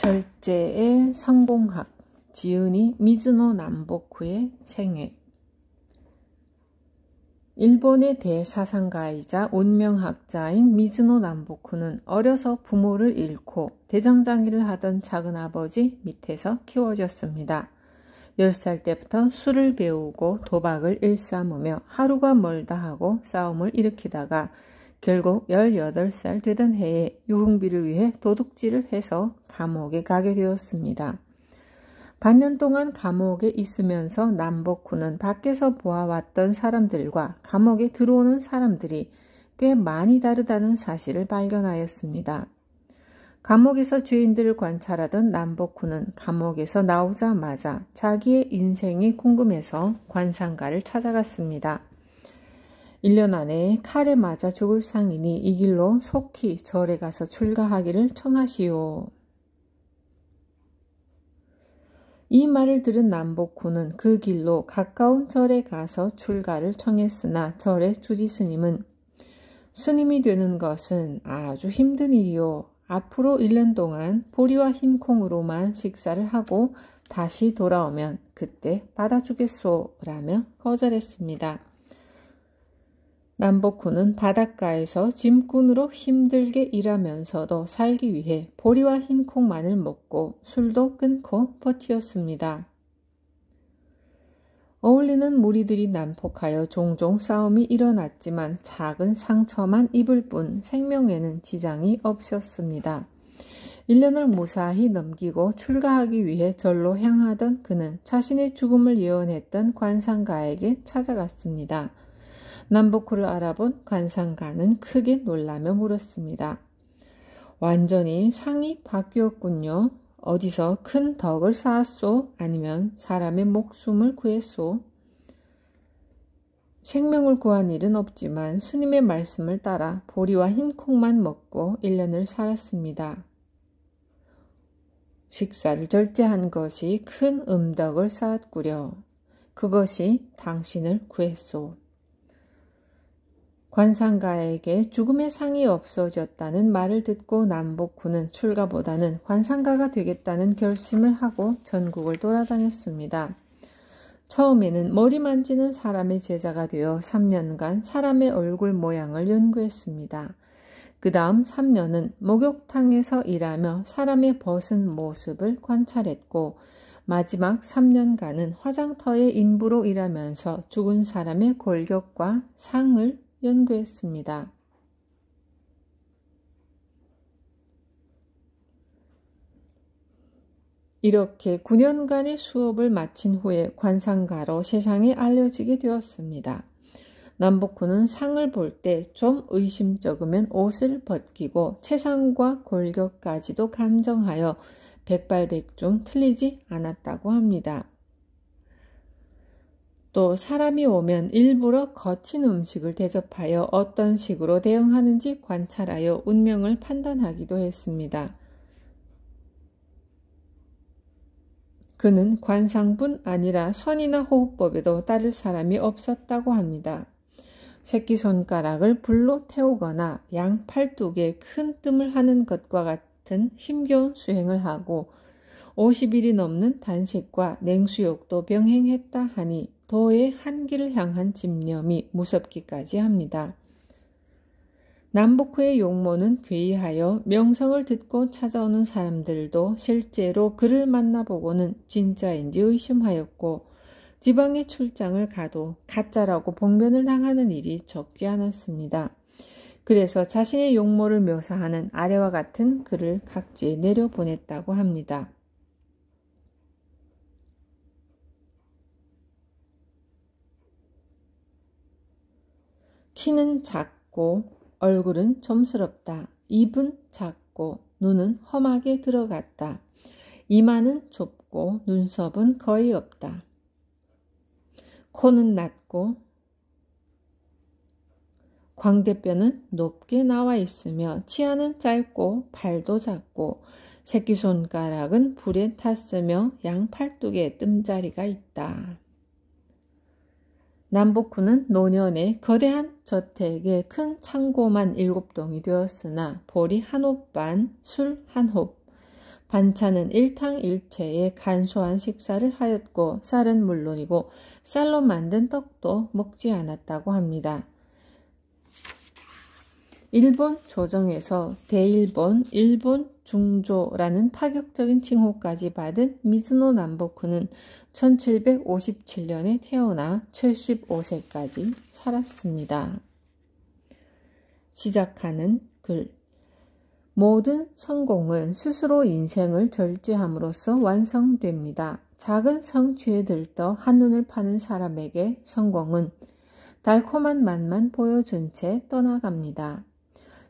절제의 성공학, 지은이 미즈노 남보쿠의 생애. 일본의 대사상가이자 운명학자인 미즈노 남보쿠는 어려서 부모를 잃고 대장장이를 하던 작은아버지 밑에서 키워졌습니다. 10살 때부터 술을 배우고 도박을 일삼으며 하루가 멀다 하고 싸움을 일으키다가 결국 18살 되던 해에 유흥비를 위해 도둑질을 해서 감옥에 가게 되었습니다. 반년 동안 감옥에 있으면서 남보쿠는 밖에서 보아왔던 사람들과 감옥에 들어오는 사람들이 꽤 많이 다르다는 사실을 발견하였습니다. 감옥에서 죄인들을 관찰하던 남보쿠는 감옥에서 나오자마자 자기의 인생이 궁금해서 관상가를 찾아갔습니다. 1년 안에 칼에 맞아 죽을 상이니 이 길로 속히 절에 가서 출가하기를 청하시오. 이 말을 들은 남보쿠는 그 길로 가까운 절에 가서 출가를 청했으나 절의 주지스님은 스님이 되는 것은 아주 힘든 일이오. 앞으로 1년 동안 보리와 흰 콩으로만 식사를 하고 다시 돌아오면 그때 받아주겠소 라며 거절했습니다. 남보쿠는 바닷가에서 짐꾼으로 힘들게 일하면서도 살기 위해 보리와 흰 콩만을 먹고 술도 끊고 버티었습니다. 어울리는 무리들이 난폭하여 종종 싸움이 일어났지만 작은 상처만 입을 뿐 생명에는 지장이 없었습니다. 1년을 무사히 넘기고 출가하기 위해 절로 향하던 그는 자신의 죽음을 예언했던 관상가에게 찾아갔습니다. 남보쿠를 알아본 관상가는 크게 놀라며 물었습니다. 완전히 상이 바뀌었군요. 어디서 큰 덕을 쌓았소? 아니면 사람의 목숨을 구했소? 생명을 구한 일은 없지만 스님의 말씀을 따라 보리와 흰 콩만 먹고 1년을 살았습니다. 식사를 절제한 것이 큰 음덕을 쌓았구려. 그것이 당신을 구했소. 관상가에게 죽음의 상이 없어졌다는 말을 듣고 남보쿠는 출가보다는 관상가가 되겠다는 결심을 하고 전국을 돌아다녔습니다. 처음에는 머리 만지는 사람의 제자가 되어 3년간 사람의 얼굴 모양을 연구했습니다. 그 다음 3년은 목욕탕에서 일하며 사람의 벗은 모습을 관찰했고 마지막 3년간은 화장터의 인부로 일하면서 죽은 사람의 골격과 상을 연구했습니다. 이렇게 9년간의 수업을 마친 후에 관상가로 세상에 알려지게 되었습니다. 남보쿠는 상을 볼 때 좀 의심쩍으면 옷을 벗기고 체상과 골격까지도 감정하여 백발백중 틀리지 않았다고 합니다. 또 사람이 오면 일부러 거친 음식을 대접하여 어떤 식으로 대응하는지 관찰하여 운명을 판단하기도 했습니다. 그는 관상뿐 아니라 선이나 호흡법에도 따를 사람이 없었다고 합니다. 새끼손가락을 불로 태우거나 양 팔뚝에 큰 뜸을 하는 것과 같은 힘겨운 수행을 하고 50일이 넘는 단식과 냉수욕도 병행했다 하니 도의 한기를 향한 집념이 무섭기까지 합니다. 남보쿠의 용모는 괴이하여 명성을 듣고 찾아오는 사람들도 실제로 그를 만나보고는 진짜인지 의심하였고 지방에 출장을 가도 가짜라고 봉변을 당하는 일이 적지 않았습니다. 그래서 자신의 용모를 묘사하는 아래와 같은 글을 각지에 내려보냈다고 합니다. 키는 작고 얼굴은 좀스럽다. 입은 작고 눈은 험하게 들어갔다. 이마는 좁고 눈썹은 거의 없다. 코는 낮고 광대뼈는 높게 나와 있으며 치아는 짧고 발도 작고 새끼손가락은 불에 탔으며 양 팔뚝에 뜸자리가 있다. 남보쿠는 노년에 거대한 저택에 큰 창고만 7동이 되었으나 보리 한 홉 반, 술 한 홉, 반찬은 일탕일체의 간소한 식사를 하였고 쌀은 물론이고 쌀로 만든 떡도 먹지 않았다고 합니다. 일본 조정에서 대일본, 일본 중조라는 파격적인 칭호까지 받은 미즈노 남보쿠는 1757년에 태어나 75세까지 살았습니다. 시작하는 글. 모든 성공은 스스로 인생을 절제함으로써 완성됩니다. 작은 성취에 들떠 한눈을 파는 사람에게 성공은 달콤한 맛만 보여준 채 떠나갑니다.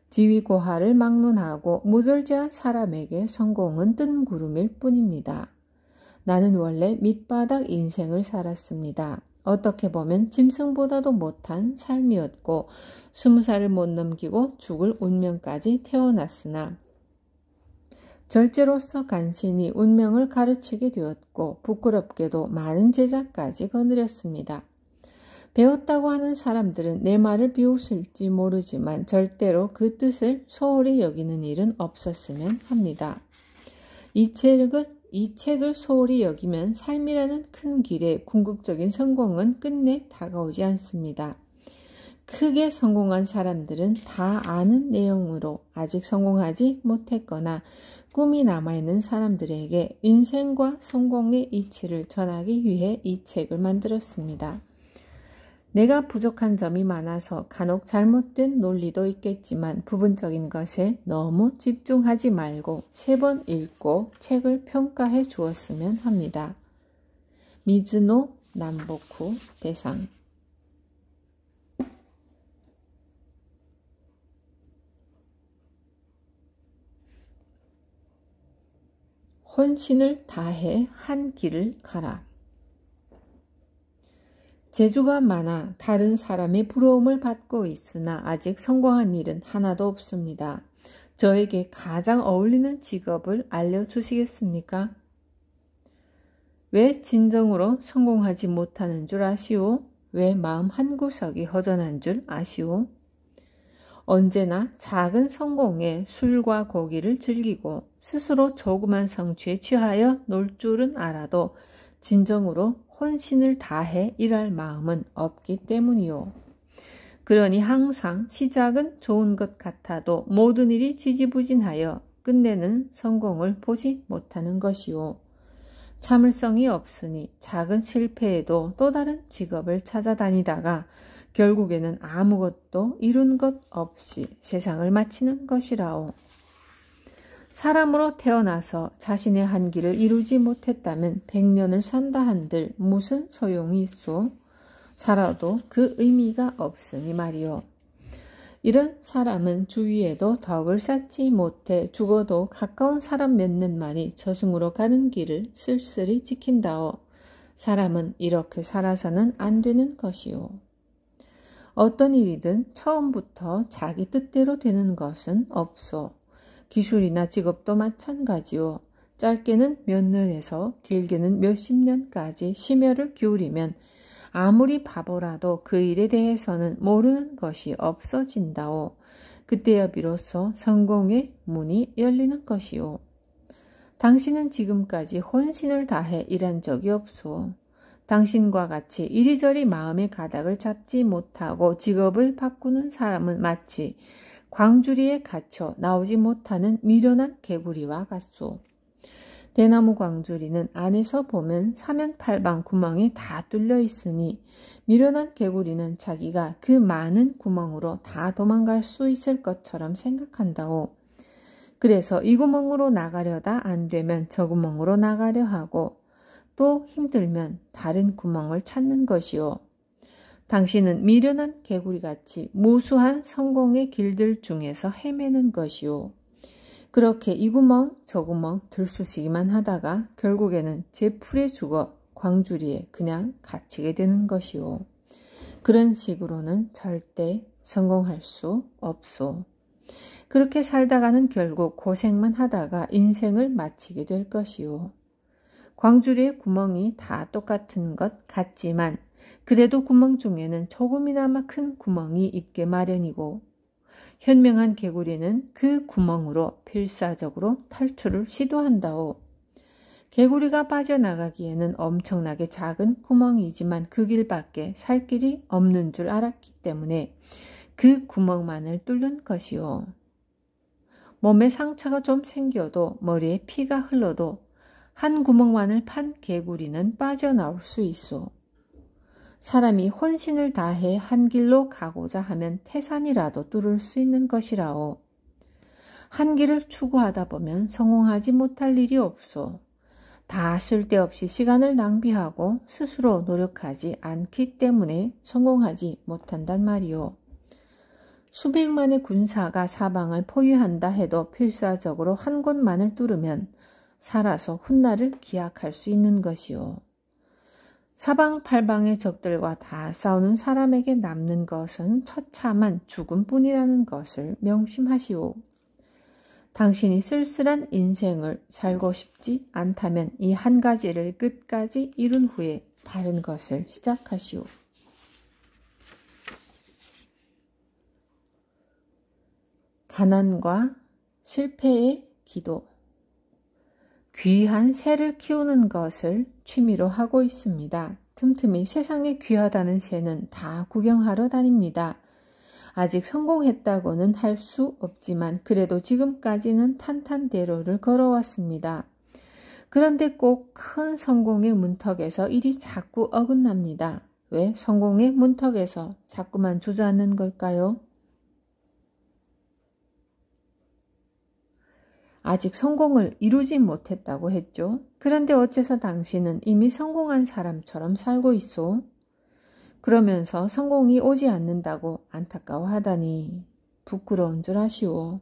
지위고하를 막론하고 무절제한 사람에게 성공은 뜬 구름일 뿐입니다. 나는 원래 밑바닥 인생을 살았습니다. 어떻게 보면 짐승보다도 못한 삶이었고 20살을 못 넘기고 죽을 운명까지 태어났으나 절제로서 간신히 운명을 가르치게 되었고 부끄럽게도 많은 제자까지 거느렸습니다. 배웠다고 하는 사람들은 내 말을 비웃을지 모르지만 절대로 그 뜻을 소홀히 여기는 일은 없었으면 합니다. 이 책을 소홀히 여기면 삶이라는 큰 길에 궁극적인 성공은 끝내 다가오지 않습니다. 크게 성공한 사람들은 다 아는 내용으로 아직 성공하지 못했거나 꿈이 남아있는 사람들에게 인생과 성공의 이치를 전하기 위해 이 책을 만들었습니다. 내가 부족한 점이 많아서 간혹 잘못된 논리도 있겠지만 부분적인 것에 너무 집중하지 말고 3번 읽고 책을 평가해 주었으면 합니다. 미즈노 남보쿠 대상. 혼신을 다해 한 길을 가라. 재주가 많아 다른 사람의 부러움을 받고 있으나 아직 성공한 일은 하나도 없습니다. 저에게 가장 어울리는 직업을 알려주시겠습니까? 왜 진정으로 성공하지 못하는 줄 아시오? 왜 마음 한구석이 허전한 줄 아시오? 언제나 작은 성공에 술과 고기를 즐기고 스스로 조그만 성취에 취하여 놀 줄은 알아도 진정으로 혼신을 다해 일할 마음은 없기 때문이요. 그러니 항상 시작은 좋은 것 같아도 모든 일이 지지부진하여 끝내는 성공을 보지 못하는 것이요. 참을성이 없으니 작은 실패에도 또 다른 직업을 찾아다니다가 결국에는 아무것도 이룬 것 없이 세상을 마치는 것이라오. 사람으로 태어나서 자신의 한계를 이루지 못했다면 100년을 산다 한들 무슨 소용이 있소? 살아도 그 의미가 없으니 말이오. 이런 사람은 주위에도 덕을 쌓지 못해 죽어도 가까운 사람 몇몇만이 저승으로 가는 길을 쓸쓸히 지킨다오. 사람은 이렇게 살아서는 안 되는 것이오. 어떤 일이든 처음부터 자기 뜻대로 되는 것은 없소. 기술이나 직업도 마찬가지요. 짧게는 몇 년에서 길게는 몇십 년까지 심혈을 기울이면 아무리 바보라도 그 일에 대해서는 모르는 것이 없어진다오. 그때야 비로소 성공의 문이 열리는 것이오. 당신은 지금까지 혼신을 다해 일한 적이 없소. 당신과 같이 이리저리 마음의 가닥을 잡지 못하고 직업을 바꾸는 사람은 마치 광주리에 갇혀 나오지 못하는 미련한 개구리와 같소. 대나무 광주리는 안에서 보면 사면팔방 구멍이 다 뚫려 있으니 미련한 개구리는 자기가 그 많은 구멍으로 다 도망갈 수 있을 것처럼 생각한다오. 그래서 이 구멍으로 나가려다 안 되면 저 구멍으로 나가려 하고 또 힘들면 다른 구멍을 찾는 것이오. 당신은 미련한 개구리같이 무수한 성공의 길들 중에서 헤매는 것이오. 그렇게 이 구멍 저 구멍 들쑤시기만 하다가 결국에는 제 풀에 죽어 광주리에 그냥 갇히게 되는 것이오. 그런 식으로는 절대 성공할 수 없소. 그렇게 살다가는 결국 고생만 하다가 인생을 마치게 될 것이오. 광주리의 구멍이 다 똑같은 것 같지만 그래도 구멍 중에는 조금이나마 큰 구멍이 있게 마련이고 현명한 개구리는 그 구멍으로 필사적으로 탈출을 시도한다오. 개구리가 빠져나가기에는 엄청나게 작은 구멍이지만 그 길밖에 살 길이 없는 줄 알았기 때문에 그 구멍만을 뚫는 것이오. 몸에 상처가 좀 생겨도 머리에 피가 흘러도 한 구멍만을 판 개구리는 빠져나올 수 있어. 사람이 혼신을 다해 한 길로 가고자 하면 태산이라도 뚫을 수 있는 것이라오. 한 길을 추구하다 보면 성공하지 못할 일이 없소. 다 쓸데없이 시간을 낭비하고 스스로 노력하지 않기 때문에 성공하지 못한단 말이오. 수백만의 군사가 사방을 포위한다 해도 필사적으로 한 곳만을 뚫으면 살아서 훗날을 기약할 수 있는 것이오. 사방팔방의 적들과 다 싸우는 사람에게 남는 것은 처참한 죽음뿐이라는 것을 명심하시오. 당신이 쓸쓸한 인생을 살고 싶지 않다면 이 한 가지를 끝까지 이룬 후에 다른 것을 시작하시오. 가난과 실패의 기도. 귀한 새를 키우는 것을 취미로 하고 있습니다. 틈틈이 세상에 귀하다는 새는 다 구경하러 다닙니다. 아직 성공했다고는 할 수 없지만 그래도 지금까지는 탄탄대로를 걸어왔습니다. 그런데 꼭 큰 성공의 문턱에서 일이 자꾸 어긋납니다. 왜 성공의 문턱에서 자꾸만 주저앉는 걸까요? 아직 성공을 이루지 못했다고 했죠. 그런데 어째서 당신은 이미 성공한 사람처럼 살고 있소? 그러면서 성공이 오지 않는다고 안타까워하다니 부끄러운 줄 아시오.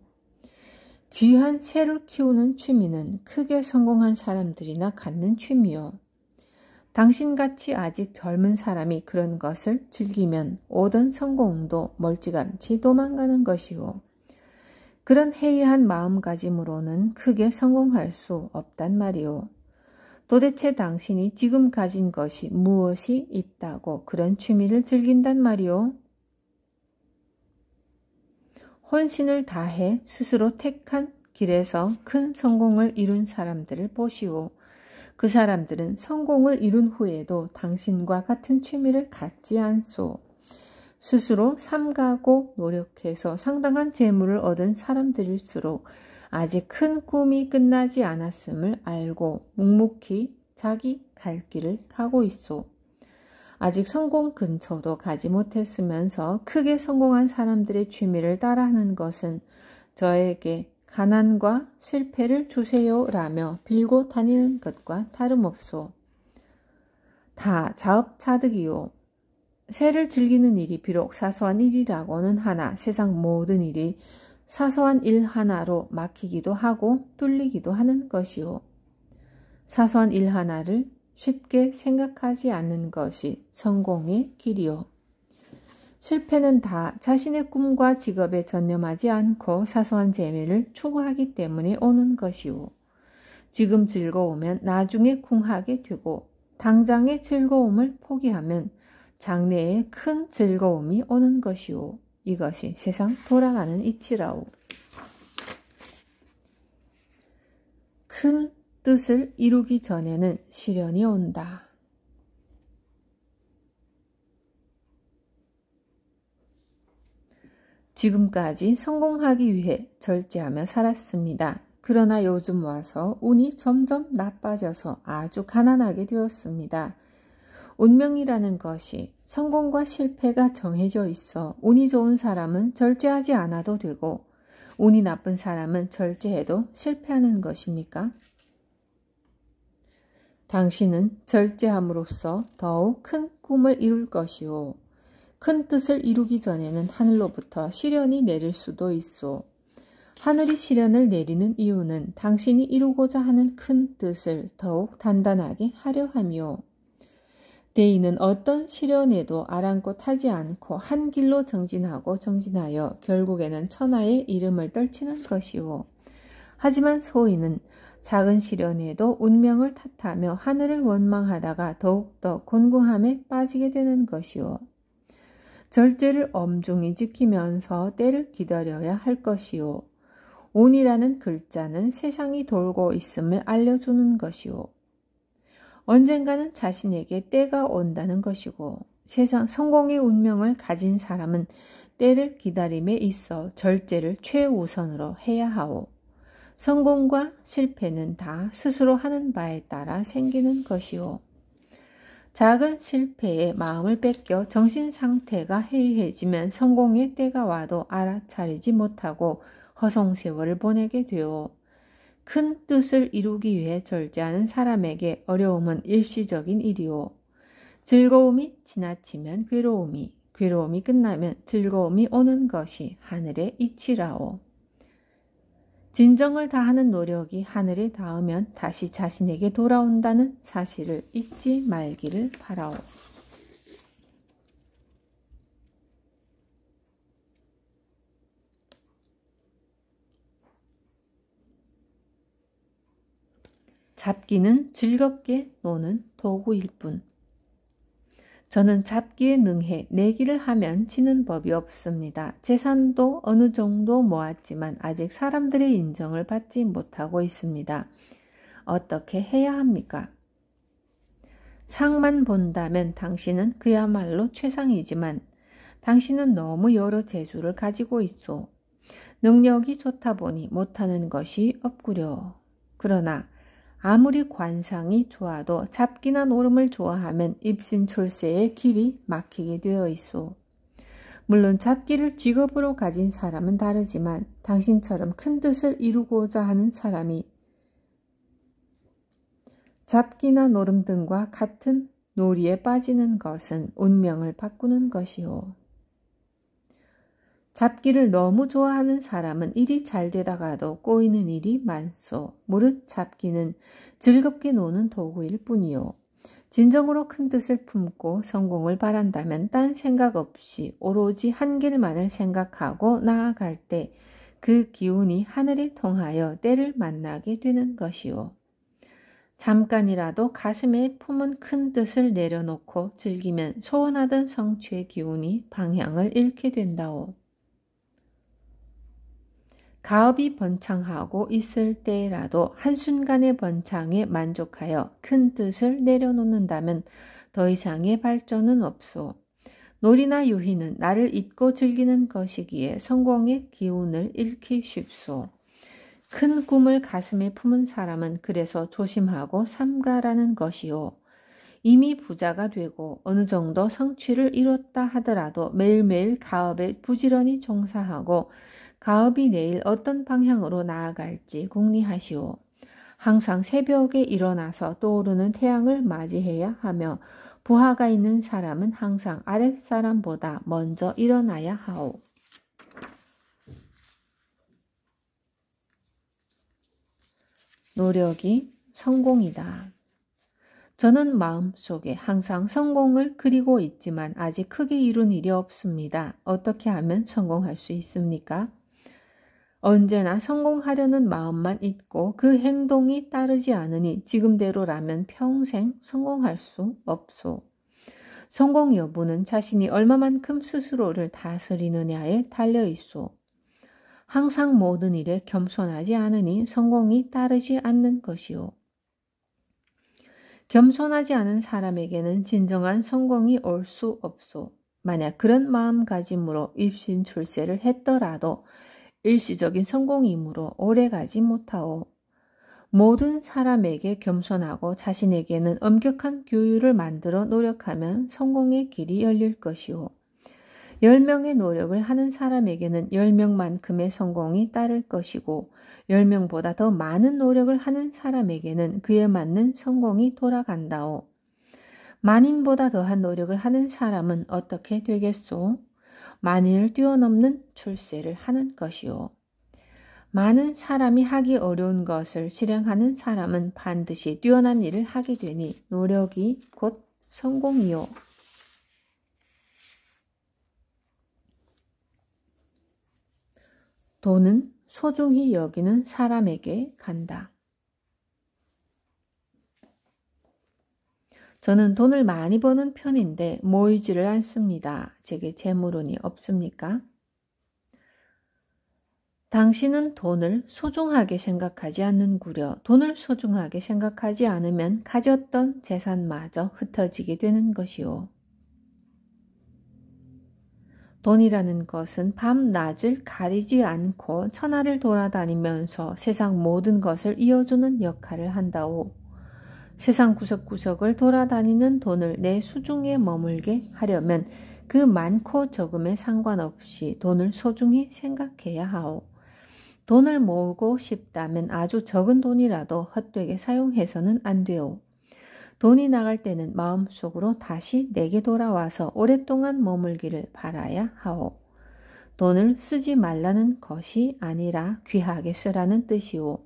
귀한 새를 키우는 취미는 크게 성공한 사람들이나 갖는 취미요. 당신같이 아직 젊은 사람이 그런 것을 즐기면 오던 성공도 멀찌감치 도망가는 것이오. 그런 해이한 마음가짐으로는 크게 성공할 수 없단 말이오. 도대체 당신이 지금 가진 것이 무엇이 있다고 그런 취미를 즐긴단 말이오? 혼신을 다해 스스로 택한 길에서 큰 성공을 이룬 사람들을 보시오. 그 사람들은 성공을 이룬 후에도 당신과 같은 취미를 갖지 않소. 스스로 삼가고 노력해서 상당한 재물을 얻은 사람들일수록 아직 큰 꿈이 끝나지 않았음을 알고 묵묵히 자기 갈 길을 가고 있소. 아직 성공 근처도 가지 못했으면서 크게 성공한 사람들의 취미를 따라하는 것은 저에게 가난과 실패를 주세요라며 빌고 다니는 것과 다름없소. 다 자업자득이요. 새를 즐기는 일이 비록 사소한 일이라고는 하나 세상 모든 일이 사소한 일 하나로 막히기도 하고 뚫리기도 하는 것이요. 사소한 일 하나를 쉽게 생각하지 않는 것이 성공의 길이요. 실패는 다 자신의 꿈과 직업에 전념하지 않고 사소한 재미를 추구하기 때문에 오는 것이요. 지금 즐거우면 나중에 궁하게 되고 당장의 즐거움을 포기하면 장래에 큰 즐거움이 오는 것이오. 이것이 세상 돌아가는 이치라오. 큰 뜻을 이루기 전에는 시련이 온다. 지금까지 성공하기 위해 절제하며 살았습니다. 그러나 요즘 와서 운이 점점 나빠져서 아주 가난하게 되었습니다. 운명이라는 것이 성공과 실패가 정해져 있어 운이 좋은 사람은 절제하지 않아도 되고 운이 나쁜 사람은 절제해도 실패하는 것입니까? 당신은 절제함으로써 더욱 큰 꿈을 이룰 것이오. 큰 뜻을 이루기 전에는 하늘로부터 시련이 내릴 수도 있소. 하늘이 시련을 내리는 이유는 당신이 이루고자 하는 큰 뜻을 더욱 단단하게 하려 함이오. 대인은 어떤 시련에도 아랑곳하지 않고 한 길로 정진하고 정진하여 결국에는 천하의 이름을 떨치는 것이오. 하지만 소인은 작은 시련에도 운명을 탓하며 하늘을 원망하다가 더욱더 곤궁함에 빠지게 되는 것이오. 절제를 엄중히 지키면서 때를 기다려야 할 것이요. 운이라는 글자는 세상이 돌고 있음을 알려주는 것이요. 언젠가는 자신에게 때가 온다는 것이고 세상 성공의 운명을 가진 사람은 때를 기다림에 있어 절제를 최우선으로 해야 하오. 성공과 실패는 다 스스로 하는 바에 따라 생기는 것이오. 작은 실패에 마음을 뺏겨 정신 상태가 해이해지면 성공의 때가 와도 알아차리지 못하고 허송세월을 보내게 되오. 큰 뜻을 이루기 위해 절제하는 사람에게 어려움은 일시적인 일이오. 즐거움이 지나치면 괴로움이, 괴로움이 끝나면 즐거움이 오는 것이 하늘의 이치라오. 진정을 다하는 노력이 하늘에 닿으면 다시 자신에게 돌아온다는 사실을 잊지 말기를 바라오. 잡기는 즐겁게 노는 도구일 뿐. 저는 잡기에 능해 내기를 하면 지는 법이 없습니다. 재산도 어느 정도 모았지만 아직 사람들의 인정을 받지 못하고 있습니다. 어떻게 해야 합니까? 상만 본다면 당신은 그야말로 최상이지만 당신은 너무 여러 재주를 가지고 있소. 능력이 좋다 보니 못하는 것이 없구려. 그러나 아무리 관상이 좋아도 잡기나 노름을 좋아하면 입신출세의 길이 막히게 되어 있소. 물론 잡기를 직업으로 가진 사람은 다르지만 당신처럼 큰 뜻을 이루고자 하는 사람이 잡기나 노름 등과 같은 놀이에 빠지는 것은 운명을 바꾸는 것이오. 잡기를 너무 좋아하는 사람은 일이 잘 되다가도 꼬이는 일이 많소. 무릇 잡기는 즐겁게 노는 도구일 뿐이요. 진정으로 큰 뜻을 품고 성공을 바란다면 딴 생각 없이 오로지 한 길만을 생각하고 나아갈 때 그 기운이 하늘에 통하여 때를 만나게 되는 것이오. 잠깐이라도 가슴에 품은 큰 뜻을 내려놓고 즐기면 소원하던 성취의 기운이 방향을 잃게 된다오. 가업이 번창하고 있을 때라도 한순간의 번창에 만족하여 큰 뜻을 내려놓는다면 더 이상의 발전은 없소. 놀이나 유희는 나를 잊고 즐기는 것이기에 성공의 기운을 잃기 쉽소. 큰 꿈을 가슴에 품은 사람은 그래서 조심하고 삼가라는 것이요. 이미 부자가 되고 어느 정도 성취를 이뤘다 하더라도 매일매일 가업에 부지런히 종사하고 가업이 내일 어떤 방향으로 나아갈지 궁리하시오. 항상 새벽에 일어나서 떠오르는 태양을 맞이해야 하며 부하가 있는 사람은 항상 아랫사람보다 먼저 일어나야 하오. 노력이 성공이다. 저는 마음속에 항상 성공을 그리고 있지만 아직 크게 이룬 일이 없습니다. 어떻게 하면 성공할 수 있습니까? 언제나 성공하려는 마음만 있고 그 행동이 따르지 않으니 지금대로라면 평생 성공할 수 없소. 성공 여부는 자신이 얼마만큼 스스로를 다스리느냐에 달려 있소. 항상 모든 일에 겸손하지 않으니 성공이 따르지 않는 것이오. 겸손하지 않은 사람에게는 진정한 성공이 올 수 없소. 만약 그런 마음가짐으로 입신출세를 했더라도 일시적인 성공이므로 오래가지 못하오. 모든 사람에게 겸손하고 자신에게는 엄격한 규율을 만들어 노력하면 성공의 길이 열릴 것이오. 10명의 노력을 하는 사람에게는 10명만큼의 성공이 따를 것이고 10명보다 더 많은 노력을 하는 사람에게는 그에 맞는 성공이 돌아간다오. 만인보다 더한 노력을 하는 사람은 어떻게 되겠소? 만인을 뛰어넘는 출세를 하는 것이오. 많은 사람이 하기 어려운 것을 실행하는 사람은 반드시 뛰어난 일을 하게 되니 노력이 곧 성공이요. 돈은 소중히 여기는 사람에게 간다. 저는 돈을 많이 버는 편인데 모이지를 않습니다. 제게 재물운이 없습니까? 당신은 돈을 소중하게 생각하지 않는구려. 돈을 소중하게 생각하지 않으면 가졌던 재산마저 흩어지게 되는 것이오. 돈이라는 것은 밤낮을 가리지 않고 천하를 돌아다니면서 세상 모든 것을 이어주는 역할을 한다오. 세상 구석구석을 돌아다니는 돈을 내 수중에 머물게 하려면 그 많고 적음에 상관없이 돈을 소중히 생각해야 하오. 돈을 모으고 싶다면 아주 적은 돈이라도 헛되게 사용해서는 안 되오. 돈이 나갈 때는 마음속으로 다시 내게 돌아와서 오랫동안 머물기를 바라야 하오. 돈을 쓰지 말라는 것이 아니라 귀하게 쓰라는 뜻이오.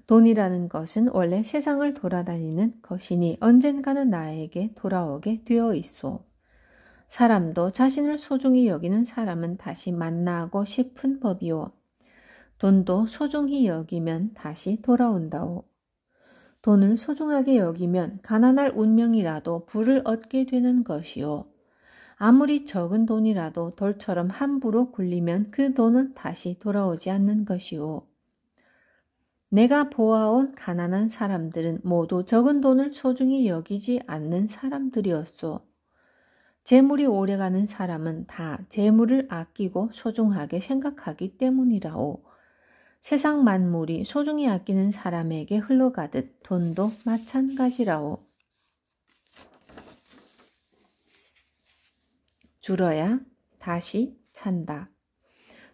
돈이라는 것은 원래 세상을 돌아다니는 것이니 언젠가는 나에게 돌아오게 되어 있소. 사람도 자신을 소중히 여기는 사람은 다시 만나고 싶은 법이오. 돈도 소중히 여기면 다시 돌아온다오. 돈을 소중하게 여기면 가난할 운명이라도 부를 얻게 되는 것이오. 아무리 적은 돈이라도 돌처럼 함부로 굴리면 그 돈은 다시 돌아오지 않는 것이오. 내가 보아온 가난한 사람들은 모두 적은 돈을 소중히 여기지 않는 사람들이었소. 재물이 오래가는 사람은 다 재물을 아끼고 소중하게 생각하기 때문이라오. 세상 만물이 소중히 아끼는 사람에게 흘러가듯 돈도 마찬가지라오. 줄어야 다시 찬다.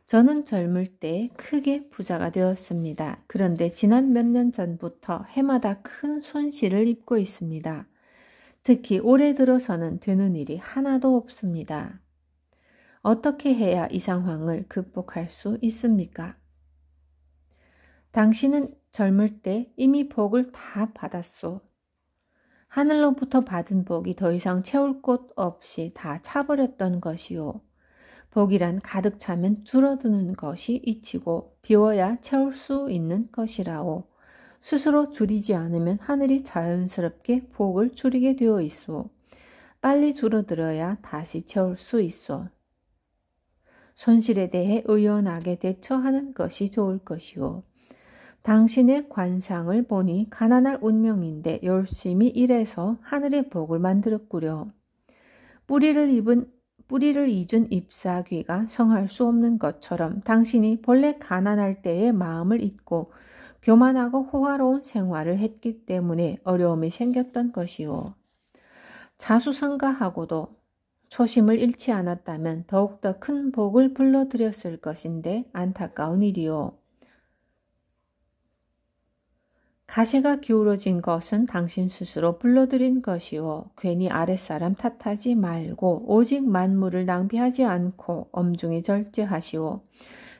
저는 젊을 때 크게 부자가 되었습니다. 그런데 지난 몇 년 전부터 해마다 큰 손실을 입고 있습니다. 특히 올해 들어서는 되는 일이 하나도 없습니다. 어떻게 해야 이 상황을 극복할 수 있습니까? 당신은 젊을 때 이미 복을 다 받았소. 하늘로부터 받은 복이 더 이상 채울 곳 없이 다 차버렸던 것이요. 복이란 가득 차면 줄어드는 것이 이치고 비워야 채울 수 있는 것이라오. 스스로 줄이지 않으면 하늘이 자연스럽게 복을 줄이게 되어 있소. 빨리 줄어들어야 다시 채울 수 있소. 손실에 대해 의연하게 대처하는 것이 좋을 것이오. 당신의 관상을 보니 가난할 운명인데 열심히 일해서 하늘의 복을 만들었구려. 뿌리를 잊은 잎사귀가 성할 수 없는 것처럼 당신이 본래 가난할 때의 마음을 잊고 교만하고 호화로운 생활을 했기 때문에 어려움이 생겼던 것이오. 자수성가하고도 초심을 잃지 않았다면 더욱더 큰 복을 불러들였을 것인데 안타까운 일이오. 가시가 기울어진 것은 당신 스스로 불러들인 것이오. 괜히 아랫사람 탓하지 말고 오직 만물을 낭비하지 않고 엄중히 절제하시오.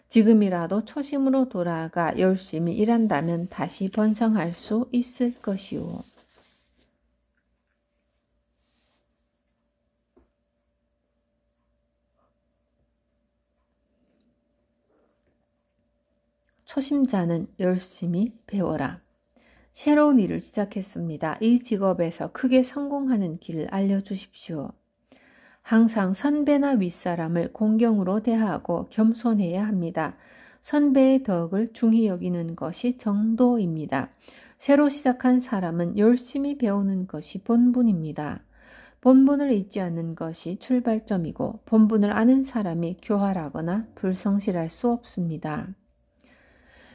지금이라도 초심으로 돌아가 열심히 일한다면 다시 번성할 수 있을 것이오. 초심자는 열심히 배워라. 새로운 일을 시작했습니다. 이 직업에서 크게 성공하는 길을 알려주십시오. 항상 선배나 윗사람을 공경으로 대하고 겸손해야 합니다. 선배의 덕을 중히 여기는 것이 정도입니다. 새로 시작한 사람은 열심히 배우는 것이 본분입니다. 본분을 잊지 않는 것이 출발점이고 본분을 아는 사람이 교활하거나 불성실할 수 없습니다.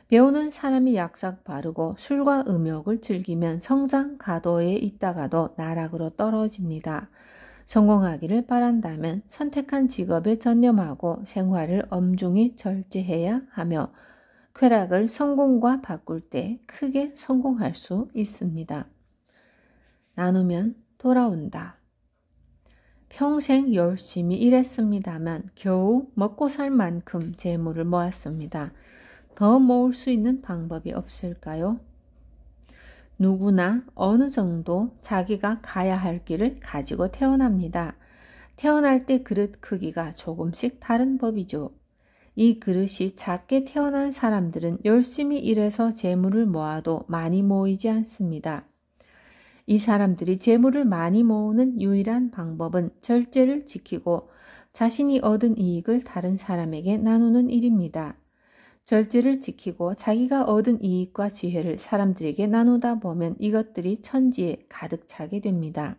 배우는 사람이 약삭 바르고 술과 음욕을 즐기면 성장 가도에 있다가도 나락으로 떨어집니다. 성공하기를 바란다면 선택한 직업에 전념하고 생활을 엄중히 절제해야 하며 쾌락을 성공과 바꿀 때 크게 성공할 수 있습니다. 나누면 돌아온다. 평생 열심히 일했습니다만 겨우 먹고 살 만큼 재물을 모았습니다. 더 모을 수 있는 방법이 없을까요? 누구나 어느 정도 자기가 가야 할 길을 가지고 태어납니다. 태어날 때 그릇 크기가 조금씩 다른 법이죠. 이 그릇이 작게 태어난 사람들은 열심히 일해서 재물을 모아도 많이 모이지 않습니다. 이 사람들이 재물을 많이 모으는 유일한 방법은 절제를 지키고 자신이 얻은 이익을 다른 사람에게 나누는 일입니다. 절제를 지키고 자기가 얻은 이익과 지혜를 사람들에게 나누다 보면 이것들이 천지에 가득 차게 됩니다.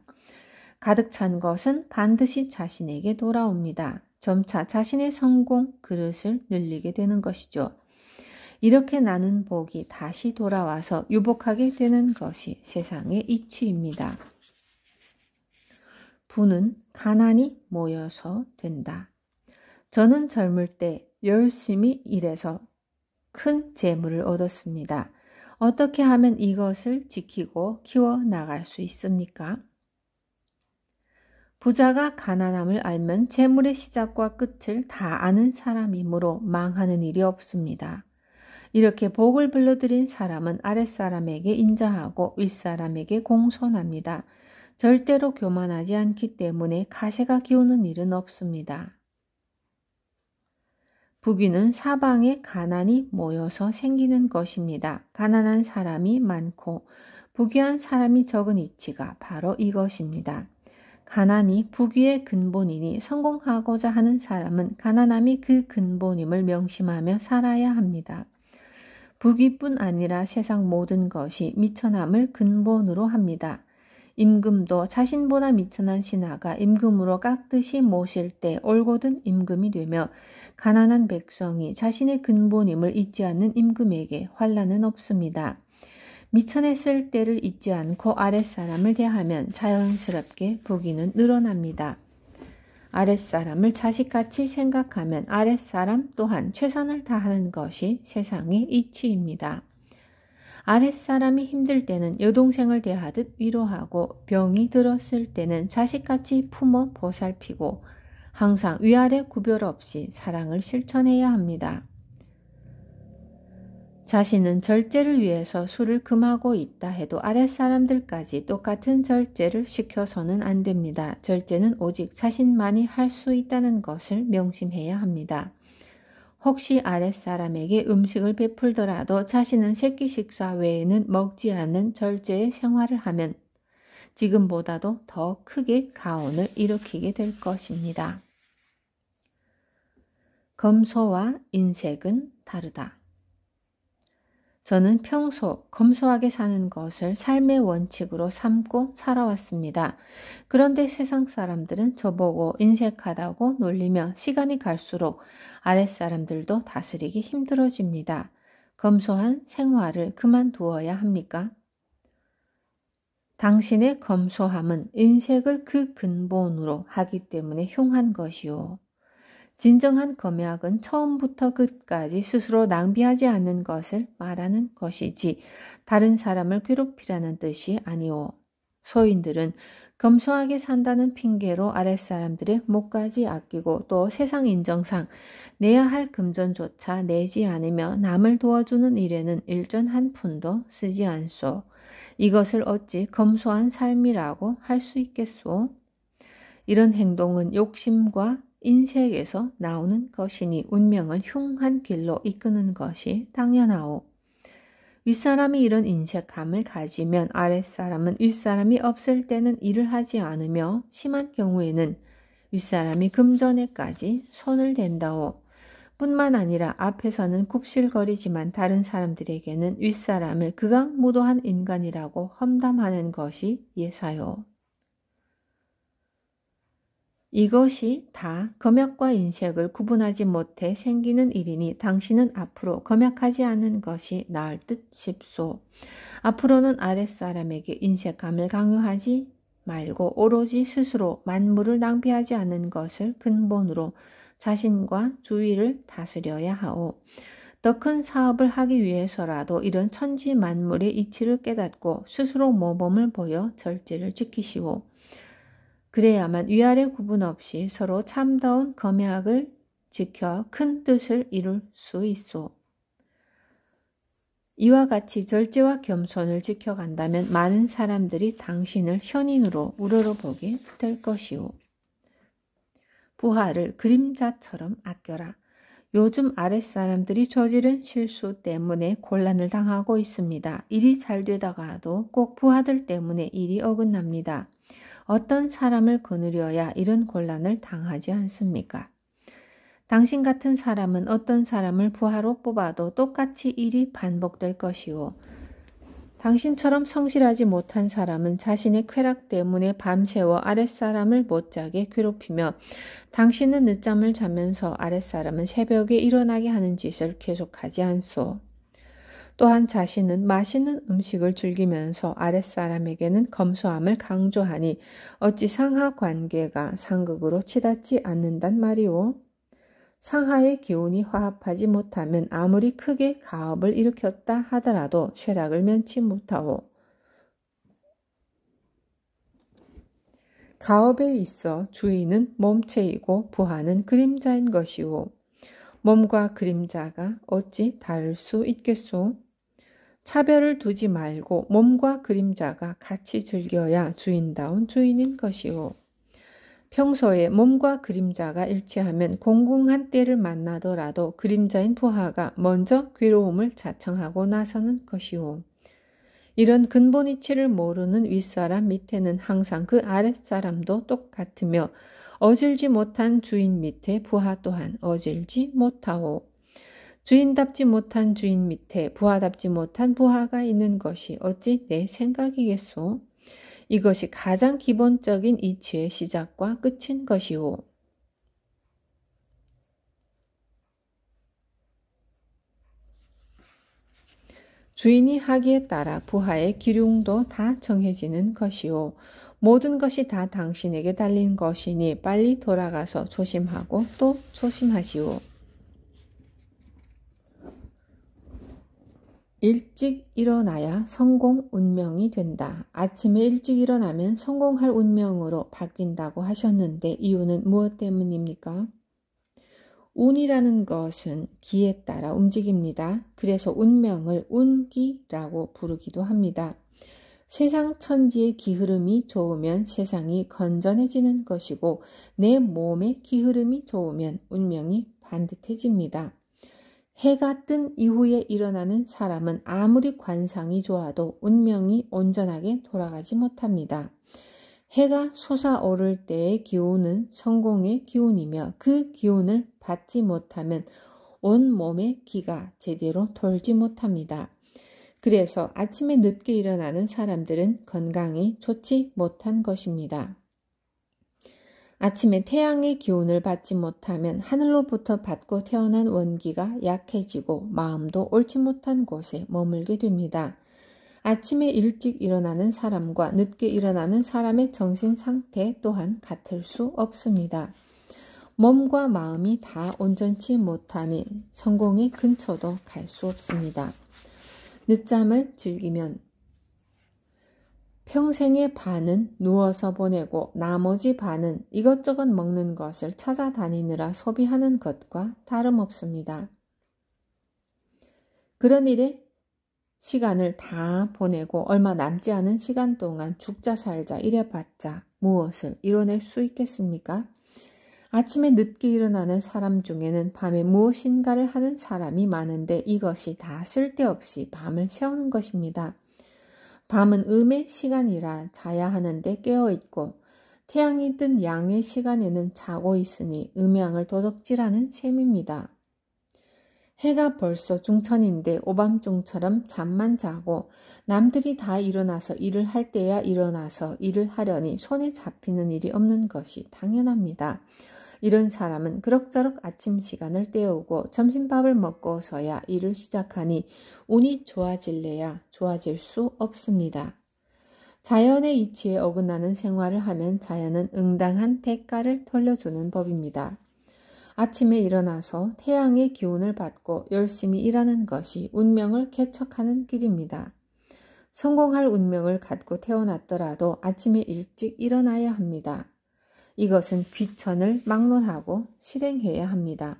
가득 찬 것은 반드시 자신에게 돌아옵니다. 점차 자신의 성공 그릇을 늘리게 되는 것이죠. 이렇게 나는 복이 다시 돌아와서 유복하게 되는 것이 세상의 이치입니다. 부는 가난이 모여서 된다. 저는 젊을 때 열심히 일해서 큰 재물을 얻었습니다. 어떻게 하면 이것을 지키고 키워나갈 수 있습니까? 부자가 가난함을 알면 재물의 시작과 끝을 다 아는 사람이므로 망하는 일이 없습니다. 이렇게 복을 불러들인 사람은 아랫사람에게 인자하고 윗사람에게 공손합니다. 절대로 교만하지 않기 때문에 가시가 기우는 일은 없습니다. 부귀는 사방에 가난이 모여서 생기는 것입니다. 가난한 사람이 많고 부귀한 사람이 적은 이치가 바로 이것입니다. 가난이 부귀의 근본이니 성공하고자 하는 사람은 가난함이 그 근본임을 명심하며 살아야 합니다. 부귀뿐 아니라 세상 모든 것이 미천함을 근본으로 합니다. 임금도 자신보다 미천한 신하가 임금으로 깎듯이 모실 때 올곧은 임금이 되며 가난한 백성이 자신의 근본임을 잊지 않는 임금에게 환난은 없습니다. 미천했을 때를 잊지 않고 아랫사람을 대하면 자연스럽게 부귀는 늘어납니다. 아랫사람을 자식같이 생각하면 아랫사람 또한 최선을 다하는 것이 세상의 이치입니다. 아랫사람이 힘들 때는 여동생을 대하듯 위로하고 병이 들었을 때는 자식같이 품어 보살피고 항상 위아래 구별 없이 사랑을 실천해야 합니다. 자신은 절제를 위해서 술을 금하고 있다 해도 아랫사람들까지 똑같은 절제를 시켜서는 안 됩니다. 절제는 오직 자신만이 할 수 있다는 것을 명심해야 합니다. 혹시 아랫사람에게 음식을 베풀더라도 자신은 새끼 식사 외에는 먹지 않는 절제의 생활을 하면 지금보다도 더 크게 가온을 일으키게 될 것입니다. 검소와 인색은 다르다. 저는 평소 검소하게 사는 것을 삶의 원칙으로 삼고 살아왔습니다. 그런데 세상 사람들은 저보고 인색하다고 놀리며 시간이 갈수록 아랫사람들도 다스리기 힘들어집니다. 검소한 생활을 그만두어야 합니까? 당신의 검소함은 인색을 그 근본으로 하기 때문에 흉한 것이요. 진정한 검약은 처음부터 끝까지 스스로 낭비하지 않는 것을 말하는 것이지 다른 사람을 괴롭히라는 뜻이 아니오. 소인들은 검소하게 산다는 핑계로 아랫사람들의 목까지 아끼고 또 세상 인정상 내야 할 금전조차 내지 않으며 남을 도와주는 일에는 일전 한 푼도 쓰지 않소. 이것을 어찌 검소한 삶이라고 할 수 있겠소? 이런 행동은 욕심과 인색에서 나오는 것이니 운명을 흉한 길로 이끄는 것이 당연하오. 윗사람이 이런 인색함을 가지면 아랫사람은 윗사람이 없을 때는 일을 하지 않으며 심한 경우에는 윗사람이 금전에까지 손을 댄다오. 뿐만 아니라 앞에서는 굽실거리지만 다른 사람들에게는 윗사람을 극악무도한 인간이라고 험담하는 것이 예사요. 이것이 다 검약과 인색을 구분하지 못해 생기는 일이니 당신은 앞으로 검약하지 않는 것이 나을 듯 싶소. 앞으로는 아랫사람에게 인색함을 강요하지 말고 오로지 스스로 만물을 낭비하지 않는 것을 근본으로 자신과 주위를 다스려야 하오. 더 큰 사업을 하기 위해서라도 이런 천지 만물의 이치를 깨닫고 스스로 모범을 보여 절제를 지키시오. 그래야만 위아래 구분 없이 서로 참다운 검약을 지켜 큰 뜻을 이룰 수 있소. 이와 같이 절제와 겸손을 지켜간다면 많은 사람들이 당신을 현인으로 우러러보게 될 것이오. 부하를 그림자처럼 아껴라. 요즘 아랫사람들이 저지른 실수 때문에 곤란을 당하고 있습니다. 일이 잘 되다가도 꼭 부하들 때문에 일이 어긋납니다. 어떤 사람을 거느려야 이런 곤란을 당하지 않습니까? 당신 같은 사람은 어떤 사람을 부하로 뽑아도 똑같이 일이 반복될 것이오. 당신처럼 성실하지 못한 사람은 자신의 쾌락 때문에 밤새워 아랫사람을 못자게 괴롭히며 당신은 늦잠을 자면서 아랫사람은 새벽에 일어나게 하는 짓을 계속하지 않소. 또한 자신은 맛있는 음식을 즐기면서 아랫사람에게는 검소함을 강조하니 어찌 상하 관계가 상극으로 치닫지 않는단 말이오. 상하의 기운이 화합하지 못하면 아무리 크게 가업을 일으켰다 하더라도 쇠락을 면치 못하오. 가업에 있어 주인은 몸체이고 부하는 그림자인 것이오. 몸과 그림자가 어찌 다를 수 있겠소? 차별을 두지 말고 몸과 그림자가 같이 즐겨야 주인다운 주인인 것이오. 평소에 몸과 그림자가 일치하면 공공한 때를 만나더라도 그림자인 부하가 먼저 괴로움을 자청하고 나서는 것이오. 이런 근본 이치를 모르는 윗사람 밑에는 항상 그 아랫사람도 똑같으며 어질지 못한 주인 밑에 부하 또한 어질지 못하오. 주인답지 못한 주인 밑에 부하답지 못한 부하가 있는 것이 어찌 내 생각이겠소? 이것이 가장 기본적인 이치의 시작과 끝인 것이오. 주인이 하기에 따라 부하의 기륭도 다 정해지는 것이오. 모든 것이 다 당신에게 달린 것이니 빨리 돌아가서 조심하고 또 조심하시오. 일찍 일어나야 성공 운명이 된다. 아침에 일찍 일어나면 성공할 운명으로 바뀐다고 하셨는데 이유는 무엇 때문입니까? 운이라는 것은 기에 따라 움직입니다. 그래서 운명을 운기라고 부르기도 합니다. 세상 천지의 기흐름이 좋으면 세상이 건전해지는 것이고 내 몸의 기흐름이 좋으면 운명이 반듯해집니다. 해가 뜬 이후에 일어나는 사람은 아무리 관상이 좋아도 운명이 온전하게 돌아가지 못합니다. 해가 솟아오를 때의 기운은 성공의 기운이며 그 기운을 받지 못하면 온 몸의 기가 제대로 돌지 못합니다. 그래서 아침에 늦게 일어나는 사람들은 건강이 좋지 못한 것입니다. 아침에 태양의 기운을 받지 못하면 하늘로부터 받고 태어난 원기가 약해지고 마음도 옳지 못한 곳에 머물게 됩니다. 아침에 일찍 일어나는 사람과 늦게 일어나는 사람의 정신 상태 또한 같을 수 없습니다. 몸과 마음이 다 온전치 못하니 성공의 근처도 갈 수 없습니다. 늦잠을 즐기면 평생의 반은 누워서 보내고 나머지 반은 이것저것 먹는 것을 찾아다니느라 소비하는 것과 다름없습니다. 그런 일에 시간을 다 보내고 얼마 남지 않은 시간 동안 죽자 살자 이래봤자 무엇을 이뤄낼 수 있겠습니까? 아침에 늦게 일어나는 사람 중에는 밤에 무엇인가를 하는 사람이 많은데 이것이 다 쓸데없이 밤을 새우는 것입니다. 밤은 음의 시간이라 자야 하는데 깨어있고 태양이 뜬 양의 시간에는 자고 있으니 음양을 도둑질하는 셈입니다. 해가 벌써 중천인데 오밤중처럼 잠만 자고 남들이 다 일어나서 일을 할 때야 일어나서 일을 하려니 손에 잡히는 일이 없는 것이 당연합니다. 이런 사람은 그럭저럭 아침 시간을 때우고 점심밥을 먹고서야 일을 시작하니 운이 좋아질래야 좋아질 수 없습니다. 자연의 이치에 어긋나는 생활을 하면 자연은 응당한 대가를 돌려주는 법입니다. 아침에 일어나서 태양의 기운을 받고 열심히 일하는 것이 운명을 개척하는 길입니다. 성공할 운명을 갖고 태어났더라도 아침에 일찍 일어나야 합니다. 이것은 귀천을 막론하고 실행해야 합니다.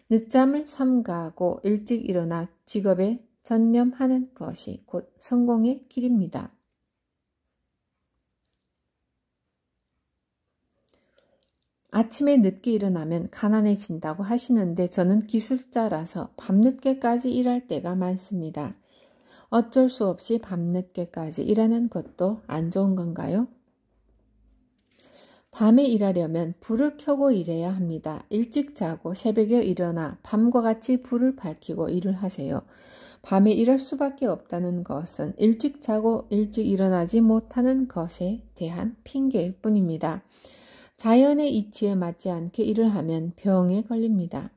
늦잠을 삼가하고 일찍 일어나 직업에 전념하는 것이 곧 성공의 길입니다. 아침에 늦게 일어나면 가난해진다고 하시는데 저는 기술자라서 밤늦게까지 일할 때가 많습니다. 어쩔 수 없이 밤늦게까지 일하는 것도 안 좋은 건가요? 밤에 일하려면 불을 켜고 일해야 합니다. 일찍 자고 새벽에 일어나 밤과 같이 불을 밝히고 일을 하세요. 밤에 일할 수밖에 없다는 것은 일찍 자고 일찍 일어나지 못하는 것에 대한 핑계일 뿐입니다. 자연의 이치에 맞지 않게 일을 하면 병에 걸립니다.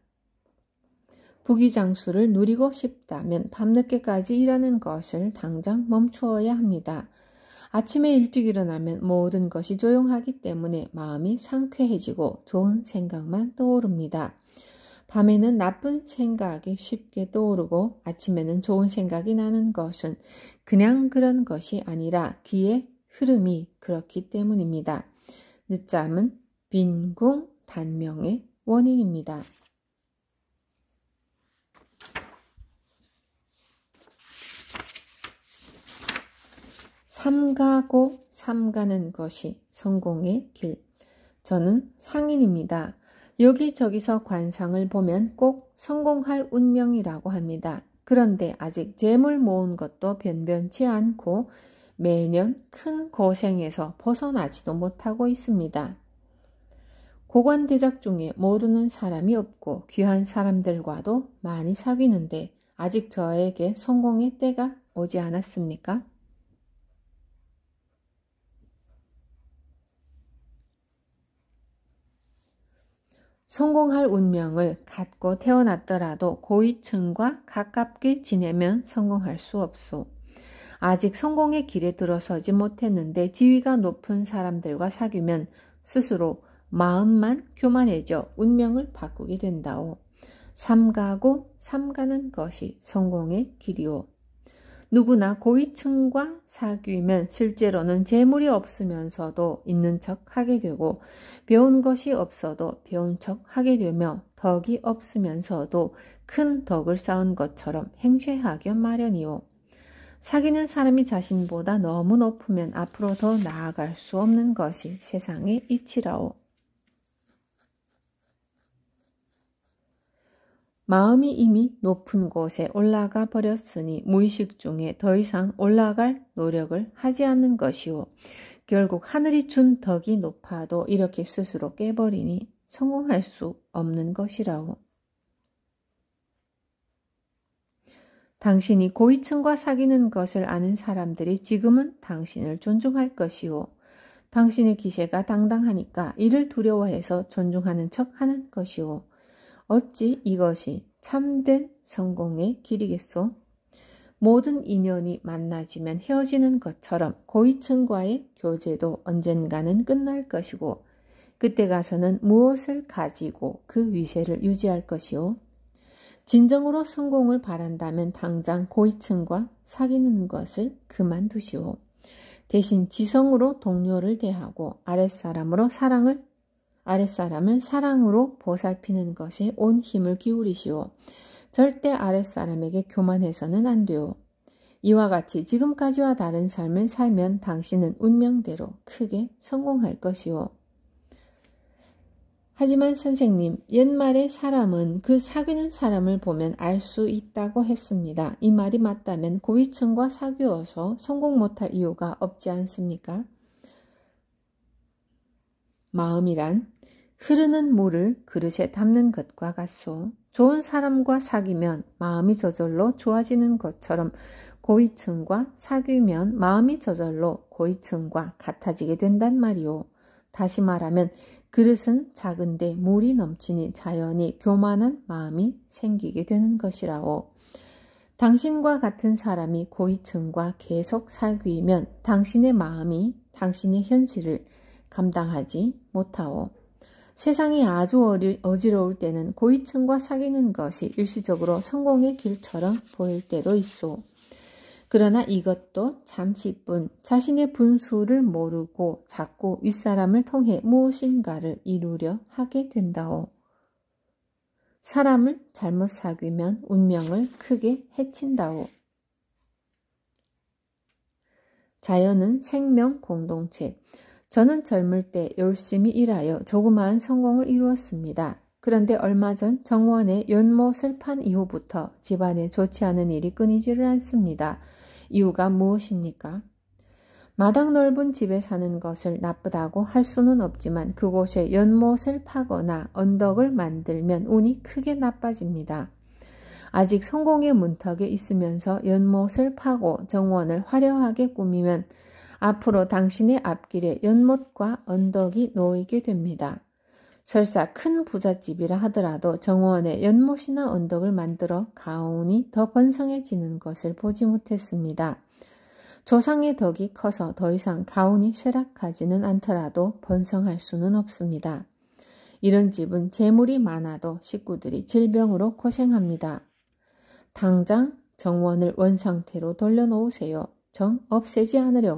부귀장수를 누리고 싶다면 밤늦게까지 일하는 것을 당장 멈추어야 합니다. 아침에 일찍 일어나면 모든 것이 조용하기 때문에 마음이 상쾌해지고 좋은 생각만 떠오릅니다. 밤에는 나쁜 생각이 쉽게 떠오르고 아침에는 좋은 생각이 나는 것은 그냥 그런 것이 아니라 기의 흐름이 그렇기 때문입니다. 늦잠은 빈궁단명의 원인입니다. 삼가고 삼가는 것이 성공의 길. 저는 상인입니다. 여기저기서 관상을 보면 꼭 성공할 운명이라고 합니다. 그런데 아직 재물 모은 것도 변변치 않고 매년 큰 고생에서 벗어나지도 못하고 있습니다. 고관대작 중에 모르는 사람이 없고 귀한 사람들과도 많이 사귀는데 아직 저에게 성공의 때가 오지 않았습니까? 성공할 운명을 갖고 태어났더라도 고위층과 가깝게 지내면 성공할 수 없소. 아직 성공의 길에 들어서지 못했는데 지위가 높은 사람들과 사귀면 스스로 마음만 교만해져 운명을 바꾸게 된다오. 삼가고 삼가는 것이 성공의 길이오. 누구나 고위층과 사귀면 실제로는 재물이 없으면서도 있는 척 하게 되고 배운 것이 없어도 배운 척 하게 되며 덕이 없으면서도 큰 덕을 쌓은 것처럼 행세하기 마련이오. 사귀는 사람이 자신보다 너무 높으면 앞으로 더 나아갈 수 없는 것이 세상의 이치라오. 마음이 이미 높은 곳에 올라가 버렸으니 무의식 중에 더 이상 올라갈 노력을 하지 않는 것이오. 결국 하늘이 준 덕이 높아도 이렇게 스스로 깨버리니 성공할 수 없는 것이라오. 당신이 고위층과 사귀는 것을 아는 사람들이 지금은 당신을 존중할 것이오. 당신의 기세가 당당하니까 이를 두려워해서 존중하는 척 하는 것이오. 어찌 이것이 참된 성공의 길이겠소? 모든 인연이 만나지면 헤어지는 것처럼 고위층과의 교제도 언젠가는 끝날 것이고 그때 가서는 무엇을 가지고 그 위세를 유지할 것이오? 진정으로 성공을 바란다면 당장 고위층과 사귀는 것을 그만두시오. 대신 지성으로 동료를 대하고 아랫사람을 사랑으로 보살피는 것에 온 힘을 기울이시오. 절대 아랫사람에게 교만해서는 안 돼요. 이와 같이 지금까지와 다른 삶을 살면 당신은 운명대로 크게 성공할 것이오. 하지만 선생님, 옛말에 사람은 그 사귀는 사람을 보면 알 수 있다고 했습니다. 이 말이 맞다면 고위층과 사귀어서 성공 못할 이유가 없지 않습니까? 마음이란 흐르는 물을 그릇에 담는 것과 같소. 좋은 사람과 사귀면 마음이 저절로 좋아지는 것처럼 고위층과 사귀면 마음이 저절로 고위층과 같아지게 된단 말이오. 다시 말하면 그릇은 작은데 물이 넘치니 자연히 교만한 마음이 생기게 되는 것이라오. 당신과 같은 사람이 고위층과 계속 사귀면 당신의 마음이 당신의 현실을 감당하지 못하오. 세상이 아주 어지러울 때는 고위층과 사귀는 것이 일시적으로 성공의 길처럼 보일 때도 있소. 그러나 이것도 잠시뿐 자신의 분수를 모르고 자꾸 윗사람을 통해 무엇인가를 이루려 하게 된다오. 사람을 잘못 사귀면 운명을 크게 해친다오. 자연은 생명 공동체. 저는 젊을 때 열심히 일하여 조그마한 성공을 이루었습니다. 그런데 얼마 전 정원의 연못을 판 이후부터 집안에 좋지 않은 일이 끊이지를 않습니다. 이유가 무엇입니까? 마당 넓은 집에 사는 것을 나쁘다고 할 수는 없지만 그곳에 연못을 파거나 언덕을 만들면 운이 크게 나빠집니다. 아직 성공의 문턱에 있으면서 연못을 파고 정원을 화려하게 꾸미면 앞으로 당신의 앞길에 연못과 언덕이 놓이게 됩니다. 설사 큰 부잣집이라 하더라도 정원에 연못이나 언덕을 만들어 가온이 더 번성해지는 것을 보지 못했습니다. 조상의 덕이 커서 더 이상 가온이 쇠락하지는 않더라도 번성할 수는 없습니다. 이런 집은 재물이 많아도 식구들이 질병으로 고생합니다. 당장 정원을 원상태로 돌려놓으세요. 정 없애지 않으려고.